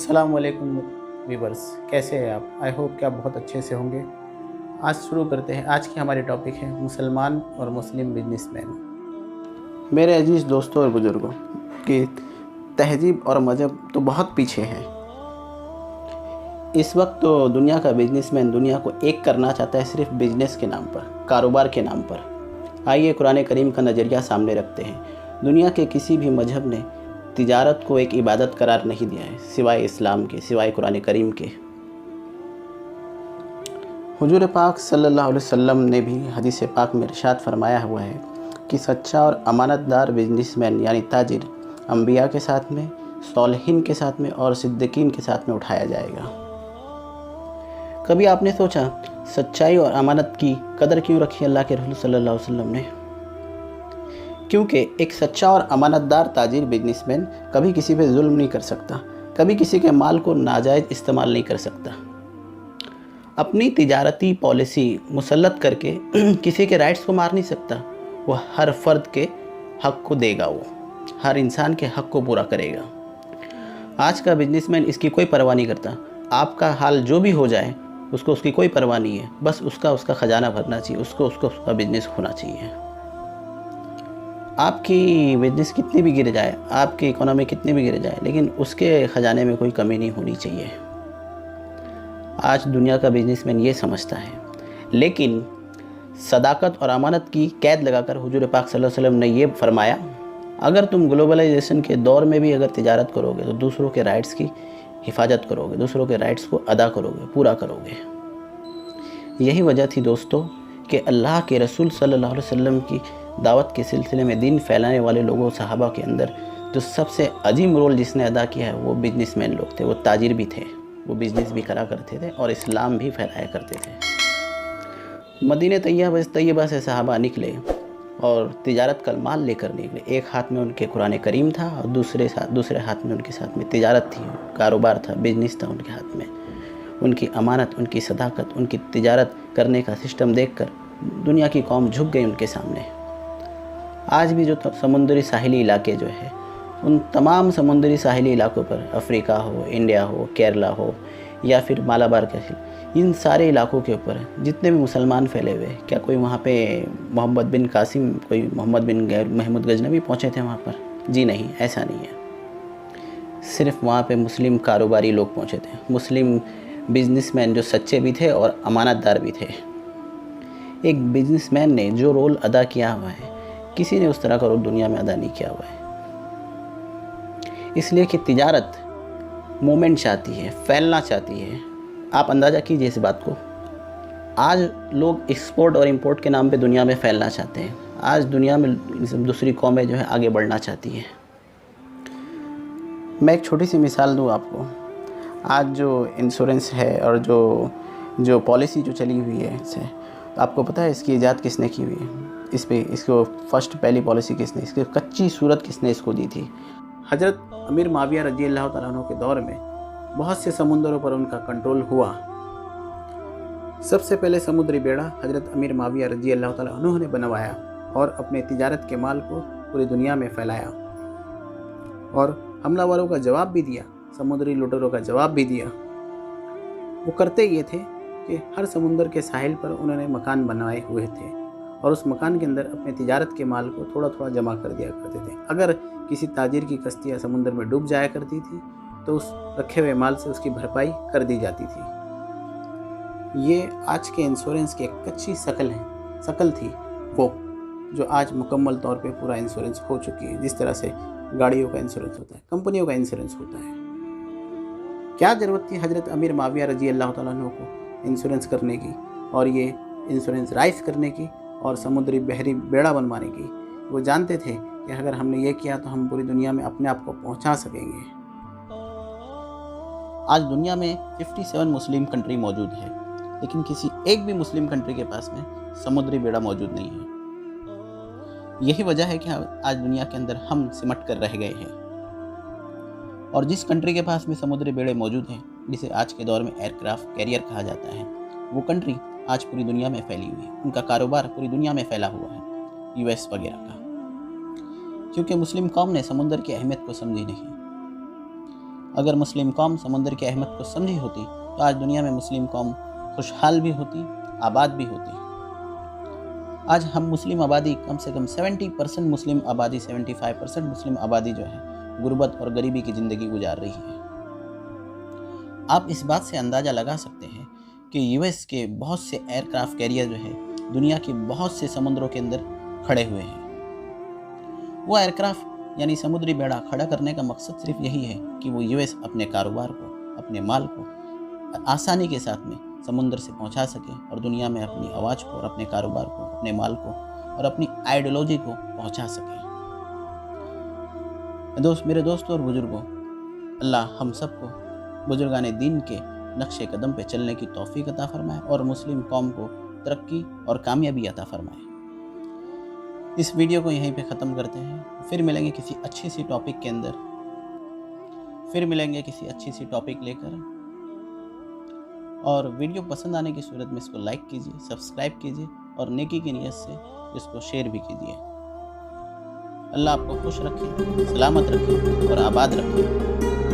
अस्सलाम वालेकुम व्यूवर्स, कैसे हैं आप? आई होप कि आप बहुत अच्छे से होंगे। आज शुरू करते हैं। आज की हमारी टॉपिक है मुसलमान और मुस्लिम बिजनेसमैन। मेरे अजीज़ दोस्तों और बुज़ुर्गों की तहज़ीब और मज़हब तो बहुत पीछे हैं। इस वक्त तो दुनिया का बिजनेसमैन दुनिया को एक करना चाहता है सिर्फ बिजनेस के नाम पर, कारोबार के नाम पर। आइए कुरान करीम का नज़रिया सामने रखते हैं। दुनिया के किसी भी मजहब ने तिजारत को एक इबादत करार नहीं दिया है सिवाय इस्लाम के, सिवाय कुरान करीम के। हुजूर पाक सल्लल्लाहु अलैहि वसल्लम ने भी हदीस पाक में इरशाद फरमाया हुआ है कि सच्चा और अमानतदार बिजनेसमैन यानी ताजिर अंबिया के साथ में, सौलहीन के साथ में और सिद्दीकीन के साथ में उठाया जाएगा। कभी आपने सोचा सच्चाई और अमानत की कदर क्यों रखी अल्लाह के रसूल सल्लल्लाहु अलैहि वसल्लम ने? क्योंकि एक सच्चा और अमानतदार ताजिर बिजनेसमैन कभी किसी पे जुल्म नहीं कर सकता, कभी किसी के माल को नाजायज़ इस्तेमाल नहीं कर सकता। अपनी तिजारती पॉलिसी मुसल्लत करके किसी के राइट्स को मार नहीं सकता। वो हर फ़र्द के हक़ को देगा, वो हर इंसान के हक़ को पूरा करेगा। आज का बिजनेसमैन इसकी कोई परवाह नहीं करता। आपका हाल जो भी हो जाए उसको उसकी कोई परवाह नहीं है। बस उसका ख़जाना भरना चाहिए, उसका बिजनेस होना चाहिए। आपकी बिजनेस कितनी भी गिर जाए, आपकी इकोनॉमी कितनी भी गिर जाए, लेकिन उसके ख़जाने में कोई कमी नहीं होनी चाहिए। आज दुनिया का बिजनेसमैन ये समझता है। लेकिन सदाकत और अमानत की कैद लगाकर हुजूर पाक सल्लल्लाहु अलैहि वसल्लम ने ये फरमाया, अगर तुम ग्लोबलाइजेशन के दौर में भी अगर तिजारत करोगे तो दूसरों के राइट्स की हिफाजत करोगे, दूसरों के राइट्स को अदा करोगे, पूरा करोगे। यही वजह थी दोस्तों कि अल्लाह के रसूल सल्लल्लाहु अलैहि वसल्लम की दावत के सिलसिले में दीन फैलाने वाले लोगों सहाबा के अंदर जो सबसे अजीम रोल जिसने अदा किया है वो बिजनेसमैन लोग थे। वो ताजिर भी थे, वो बिज़नेस भी करा करते थे और इस्लाम भी फैलाया करते थे। मदीने तैयबा से सहाबा निकले और तिजारत का माल लेकर निकले। एक हाथ में उनके कुरान करीम था और दूसरे हाथ में उनके साथ में तिजारत थी, कारोबार था, बिजनेस था उनके हाथ में। उनकी अमानत, उनकी सदाकत, उनकी तिजारत करने का सिस्टम देखकर दुनिया की कौम झुक गई उनके सामने। आज भी जो समुद्री साहिली इलाके जो है, उन तमाम समुद्री साहिली इलाकों पर, अफ्रीका हो, इंडिया हो, केरला हो या फिर मालाबार के, इन सारे इलाकों के ऊपर जितने भी मुसलमान फैले हुए, क्या कोई वहाँ पे मोहम्मद बिन कासिम, कोई मोहम्मद बिन महमूद गजनवी पहुँचे थे वहाँ पर? जी नहीं, ऐसा नहीं है। सिर्फ वहाँ पे मुस्लिम कारोबारी लोग पहुँचे थे, मुस्लिम बिजनेसमैन जो सच्चे भी थे और अमानतदार भी थे। एक बिजनेसमैन ने जो रोल अदा किया हुआ है, किसी ने उस तरह का रोल दुनिया में अदा नहीं किया हुआ है। इसलिए कि तिजारत मोमेंट चाहती है, फैलना चाहती है। आप अंदाज़ा कीजिए इस बात को। आज लोग एक्सपोर्ट और इंपोर्ट के नाम पे दुनिया में फैलना चाहते हैं। आज दुनिया में दूसरी कौमें जो है आगे बढ़ना चाहती हैं। मैं एक छोटी सी मिसाल दूँ आपको। आज जो इंश्योरेंस है और जो पॉलिसी जो चली हुई है इससे, आपको पता है इसकी इजाद किसने की हुई है? इसको फर्स्ट पहली पॉलिसी किसने, इसकी कच्ची सूरत किसने इसको दी थी? हज़रत अमीर माविया रज़ी अल्लाह तआला अन्हु के दौर में बहुत से समुंदरों पर उनका कंट्रोल हुआ। सबसे पहले समुद्री बेड़ा हज़रत अमीर माविया रज़ी अल्लाह तआला अन्हु ने बनवाया और अपने तिजारत के माल को पूरी दुनिया में फैलाया और हमलावरों का जवाब भी दिया, समुद्री लुटेरों का जवाब भी दिया। वो करते ये थे कि हर समुंदर के साहिल पर उन्होंने मकान बनाए हुए थे और उस मकान के अंदर अपने तिजारत के माल को थोड़ा थोड़ा जमा कर दिया करते थे। अगर किसी ताजिर की कश्तियाँ समुद्र में डूब जाया करती थी तो उस रखे हुए माल से उसकी भरपाई कर दी जाती थी। ये आज के इंश्योरेंस की एक कच्ची शकल थी वो, जो आज मुकम्मल तौर पे पूरा इंश्योरेंस हो चुकी है। जिस तरह से गाड़ियों का इंश्योरेंस होता है, कंपनियों का इंश्योरेंस होता है। क्या ज़रूरत थी हज़रत अमीर माविया रज़ी अल्लाह तआला अन्हु को इंश्योरेंस करने की और ये इंश्योरेंस राइज करने की और समुद्री बहरी बेड़ा बनवाने की? वो जानते थे कि अगर हमने ये किया तो हम पूरी दुनिया में अपने आप को पहुंचा सकेंगे। आज दुनिया में 57 मुस्लिम कंट्री मौजूद है, लेकिन किसी एक भी मुस्लिम कंट्री के पास में समुद्री बेड़ा मौजूद नहीं है। यही वजह है कि आज दुनिया के अंदर हम सिमट कर रह गए हैं। और जिस कंट्री के पास में समुद्री बेड़े मौजूद हैं, जिसे आज के दौर में एयरक्राफ्ट कैरियर कहा जाता है, वो कंट्री आज पूरी दुनिया में फैली हुई है। उनका कारोबार पूरी दुनिया में फैला हुआ है, यूएस वगैरह का। क्योंकि मुस्लिम कौम ने समुद्र की अहमियत को समझी नहीं। अगर मुस्लिम कौम समुद्र की अहमियत को समझी होती तो आज दुनिया में मुस्लिम कौम खुशहाल भी होती, आबाद भी होती। आज हम मुस्लिम आबादी कम से कम 70% मुस्लिम आबादी, 75% मुस्लिम आबादी जो है गुर्बत और गरीबी की ज़िंदगी गुजार रही है। आप इस बात से अंदाज़ा लगा सकते हैं कि यूएस के बहुत से एयरक्राफ्ट कैरियर जो है दुनिया के बहुत से समुद्रों के अंदर खड़े हुए हैं। वो एयरक्राफ्ट यानी समुद्री बेड़ा खड़ा करने का मकसद सिर्फ यही है कि वो यूएस अपने कारोबार को, अपने माल को आसानी के साथ में समुद्र से पहुंचा सके और दुनिया में अपनी आवाज़ को और अपने कारोबार को, अपने माल को और अपनी आइडियोलॉजी को पहुंचा सके। मेरे दोस्तों और बुजुर्गों, अल्लाह हम सबको बुजुर्गाने दीन के नक्शे कदम पे चलने की तौफीक अता फरमाए और मुस्लिम कौम को तरक्की और कामयाबी अता फरमाए। इस वीडियो को यहीं पे ख़त्म करते हैं। फिर मिलेंगे किसी अच्छी सी टॉपिक के अंदर, फिर मिलेंगे किसी अच्छी सी टॉपिक लेकर। और वीडियो पसंद आने की सूरत में इसको लाइक कीजिए, सब्सक्राइब कीजिए और नेकी की नीयत से इसको शेयर भी कीजिए। अल्लाह आपको खुश रखे, सलामत रखे और आबाद रखे।